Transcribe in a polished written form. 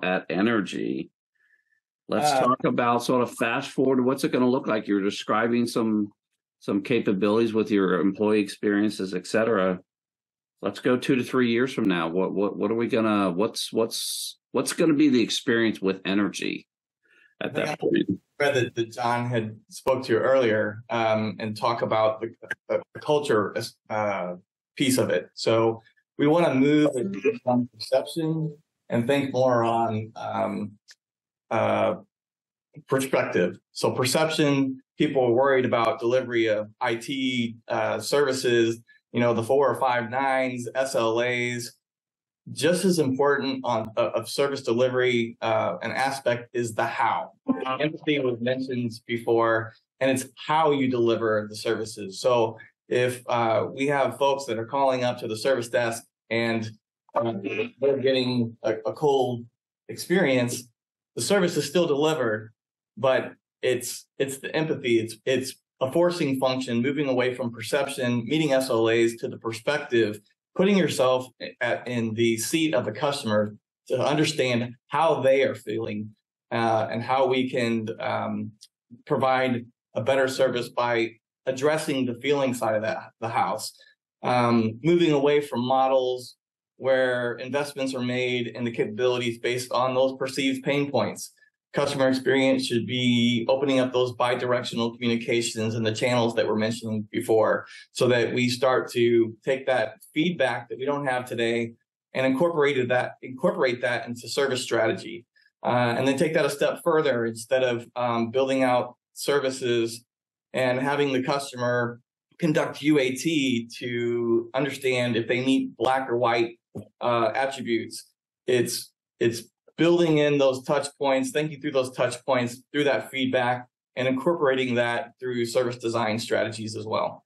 at Energy. Let's talk about sort of fast forward. What's it going to look like? You're describing some capabilities with your employee experiences, et cetera. Let's go 2 to 3 years from now. What are we gonna? What's going to be the experience with Energy at that point? That John had spoke to earlier, and talk about the culture piece of it. So we want to move from perception and think more on perspective. So perception, people are worried about delivery of IT services, the 4 or 5 nines, SLAs. Just as important of service delivery, an aspect is the how. Empathy was mentioned before, and it's how you deliver the services. So if we have folks that are calling up to the service desk and they're getting a cold experience, the service is still delivered, but it's the empathy. It's a forcing function, moving away from perception, meeting SLAs to the perspective, putting yourself in the seat of the customer to understand how they are feeling, and how we can provide a better service by addressing the feeling side of the house. Moving away from models where investments are made in the capabilities based on those perceived pain points. Customer experience should be opening up those bi-directional communications and the channels that were mentioned before, so that we start to take that feedback that we don't have today and incorporate that into service strategy. And then take that a step further. Instead of building out services and having the customer conduct UAT to understand if they meet black or white attributes, it's building in those touch points, thinking through those touch points, through that feedback, and incorporating that through service design strategies as well.